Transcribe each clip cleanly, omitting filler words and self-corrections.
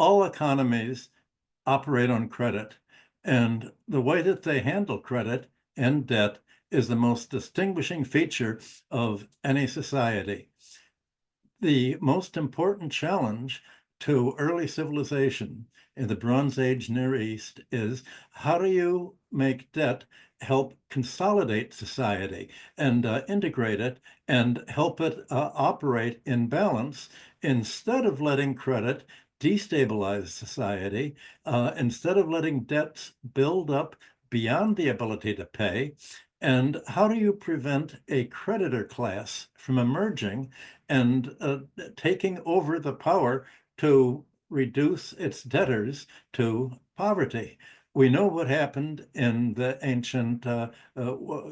all economies operate on credit, and the way that they handle credit and debt is the most distinguishing feature of any society. The most important challenge to early civilization in the Bronze Age Near East is how do you make debt help consolidate society and integrate it and help it operate in balance instead of letting credit destabilize society, instead of letting debts build up beyond the ability to pay. And how do you prevent a creditor class from emerging and taking over the power to reduce its debtors to poverty? We know what happened in the ancient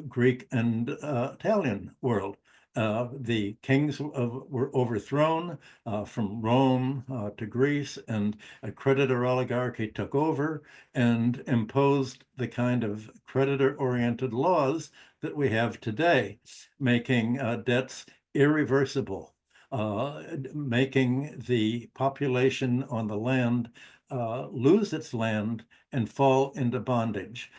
Greek and Italian world. The kings were overthrown from Rome to Greece, and a creditor oligarchy took over and imposed the kind of creditor-oriented laws that we have today, making debts irreversible, making the population on the land lose its land and fall into bondage.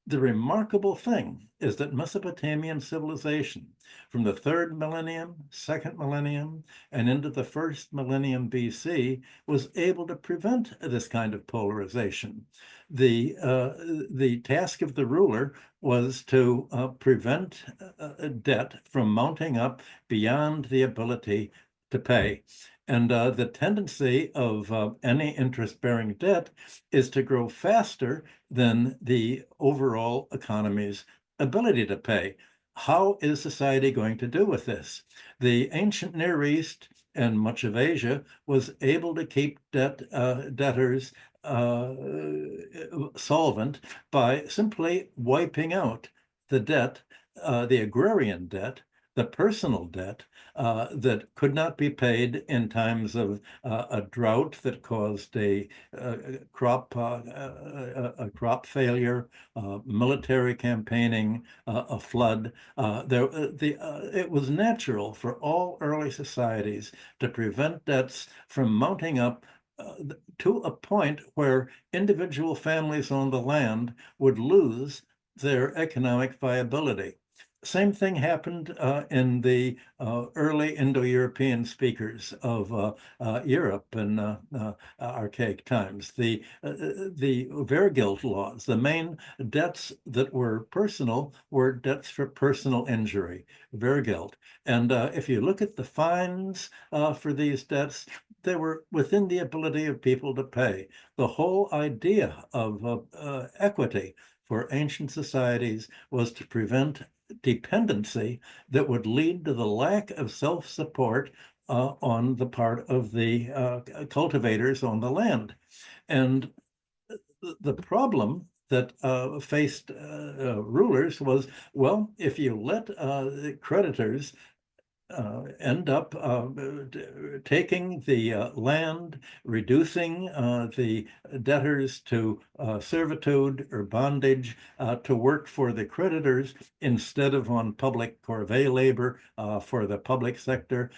The remarkable thing is that Mesopotamian civilization, from the third millennium, second millennium, and into the first millennium BC, was able to prevent this kind of polarization. The task of the ruler was to prevent debt from mounting up beyond the ability to pay. And the tendency of any interest-bearing debt is to grow faster than the overall economy's ability to pay. How is society going to do with this? The ancient Near East and much of Asia was able to keep debtors solvent by simply wiping out the debt, the agrarian debt, the personal debt that could not be paid in times of a drought that caused a crop failure, military campaigning, a flood. It was natural for all early societies to prevent debts from mounting up to a point where individual families on the land would lose their economic viability. Same thing happened in the early Indo-European speakers of Europe in archaic times. The Wehrgilt laws, the main debts that were personal were debts for personal injury, Wehrgilt. And if you look at the fines for these debts, they were within the ability of people to pay. The whole idea of equity for ancient societies was to prevent dependency that would lead to the lack of self-support on the part of the cultivators on the land. And the problem that faced rulers was, well, if you let creditors end up taking the land, reducing the debtors to servitude or bondage to work for the creditors instead of on public corvée labor for the public sector.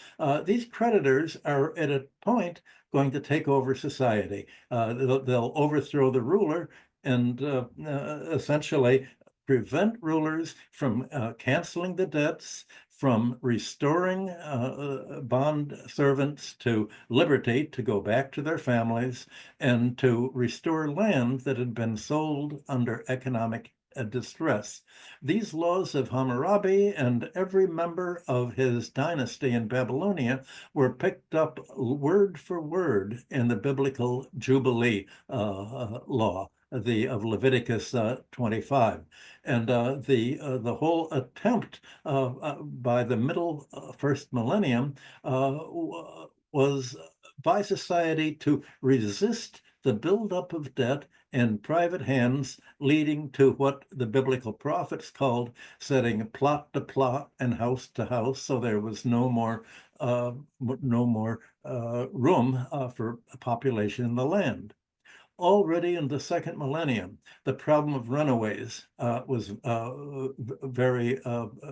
These creditors are at a point going to take over society. They'll overthrow the ruler and essentially prevent rulers from canceling the debts, from restoring bond servants to liberty to go back to their families, and to restore land that had been sold under economic distress. These laws of Hammurabi and every member of his dynasty in Babylonia were picked up word for word in the biblical Jubilee law of Leviticus 25. And the whole attempt by the middle first millennium was by society to resist the buildup of debt in private hands, leading to what the biblical prophets called setting plot to plot and house to house. So there was no more room for population in the land. Already in the second millennium, the problem of runaways was very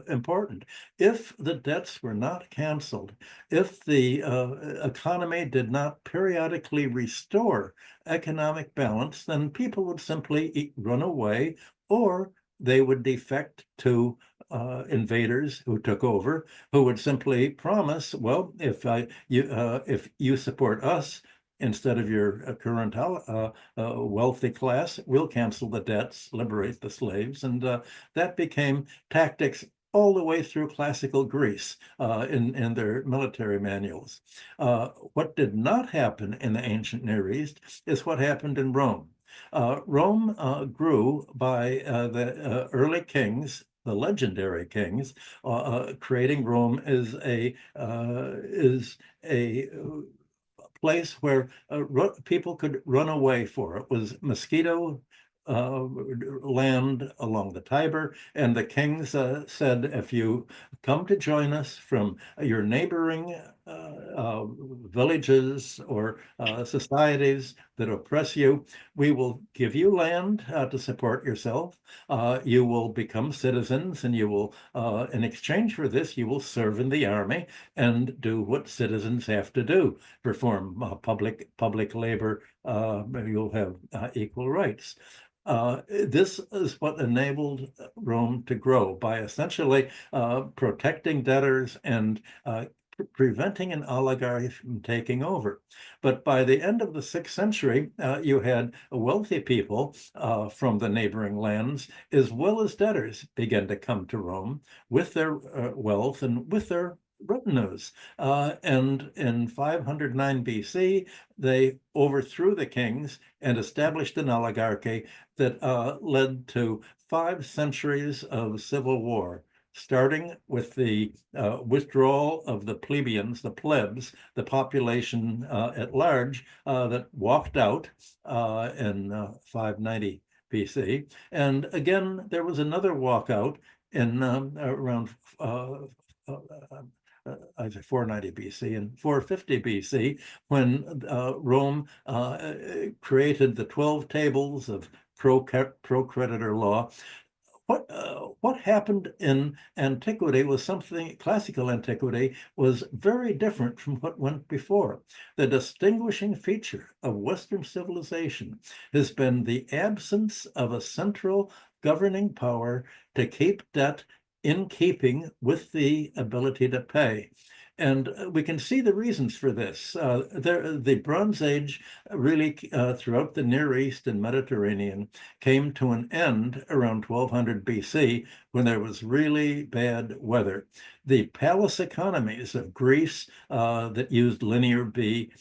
important. If the debts were not canceled, if the economy did not periodically restore economic balance, then people would simply run away, or they would defect to invaders who took over, who would simply promise, well, if you support us instead of your current wealthy class, we'll cancel the debts, liberate the slaves, and that became tactics all the way through classical Greece in their military manuals. What did not happen in the ancient Near East is what happened in Rome. Rome grew by the early kings, the legendary kings, creating Rome is a place where people could run away for. It was mosquito land along the Tiber, and the kings said, if you come to join us from your neighboring villages or societies that oppress you, we will give you land to support yourself. You will become citizens, and you will, in exchange for this, you will serve in the army and do what citizens have to do, perform public labor. You'll have equal rights. This is what enabled Rome to grow by essentially protecting debtors and preventing an oligarchy from taking over. But by the end of the 6th century, you had wealthy people from the neighboring lands, as well as debtors, begin to come to Rome with their wealth and with their retinues. And in 509 BC, they overthrew the kings and established an oligarchy that led to 5 centuries of civil war, starting with the withdrawal of the plebeians, the plebs, the population at large that walked out in 590 BC. And again, there was another walkout in around 490 BC and 450 BC, when Rome created the 12 tables of pro-creditor law. What happened in antiquity was something, classical antiquity was very different from what went before. The distinguishing feature of Western civilization has been the absence of a central governing power to keep debt in keeping with the ability to pay. And we can see the reasons for this. The Bronze Age really, throughout the Near East and Mediterranean, came to an end around 1200 BC, when there was really bad weather. The palace economies of Greece that used linear B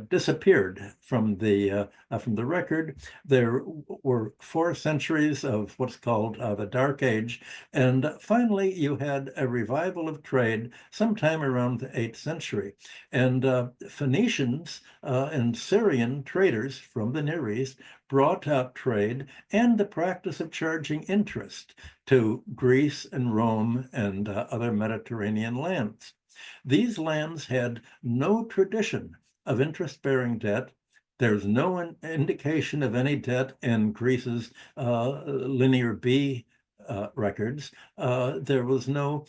disappeared from the record. There were 4 centuries of what's called the Dark Age, and finally you had a revival of trade sometime around the 8th century. And Phoenicians and Syrian traders from the Near East brought out trade and the practice of charging interest to Greece and Rome and other Mediterranean lands. These lands had no tradition of interest-bearing debt. There's no indication of any debt in Greece's linear B records. There was no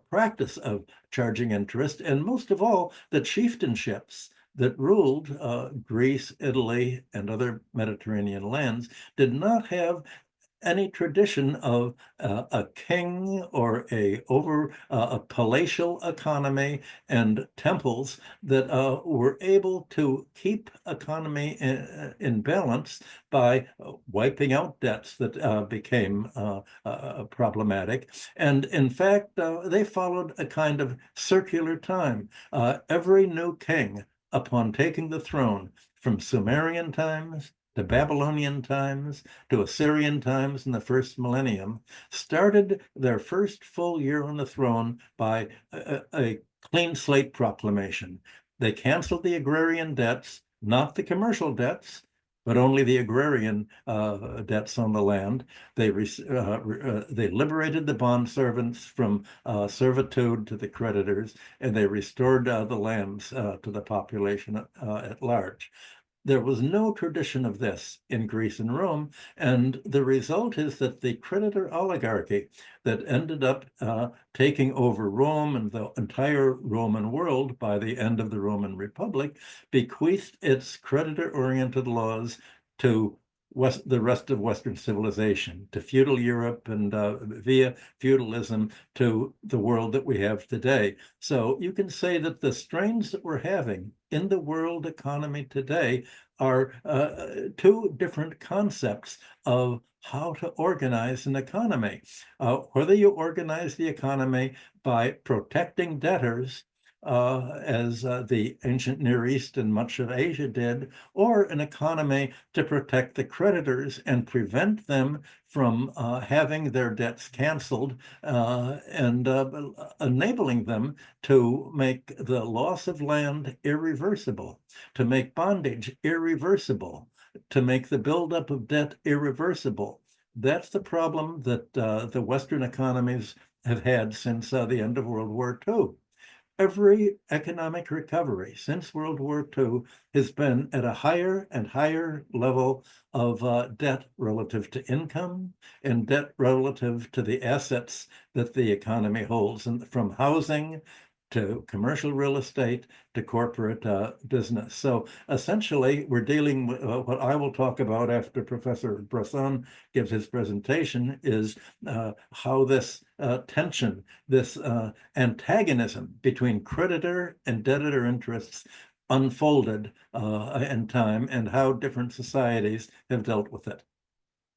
practice of charging interest. And most of all, the chieftainships that ruled Greece, Italy, and other Mediterranean lands did not have any tradition of a king or a palatial economy and temples that were able to keep economy in balance by wiping out debts that became problematic. And in fact, they followed a kind of circular time. Every new king, upon taking the throne, from Sumerian times to Babylonian times, to Assyrian times in the first millennium, started their first full year on the throne by a clean slate proclamation. They canceled the agrarian debts, not the commercial debts, but only the agrarian debts on the land. They liberated the bond servants from servitude to the creditors, and they restored the lands to the population at large. There was no tradition of this in Greece and Rome, and the result is that the creditor oligarchy that ended up taking over Rome and the entire Roman world by the end of the Roman Republic bequeathed its creditor-oriented laws to the rest of Western civilization, to feudal Europe, and via feudalism to the world that we have today. So you can say that the strains that we're having in the world economy today are two different concepts of how to organize an economy. Whether you organize the economy by protecting debtors, as the ancient Near East and much of Asia did, or an economy to protect the creditors and prevent them from having their debts canceled, and enabling them to make the loss of land irreversible, to make bondage irreversible, to make the buildup of debt irreversible. That's the problem that the Western economies have had since the end of World War II. Every economic recovery since World War II has been at a higher and higher level of debt relative to income and debt relative to the assets that the economy holds, and from housing to commercial real estate to corporate business. So essentially, we're dealing with what I will talk about after Professor Bresson gives his presentation, is how this tension, this antagonism between creditor and debtor interests unfolded in time, and how different societies have dealt with it.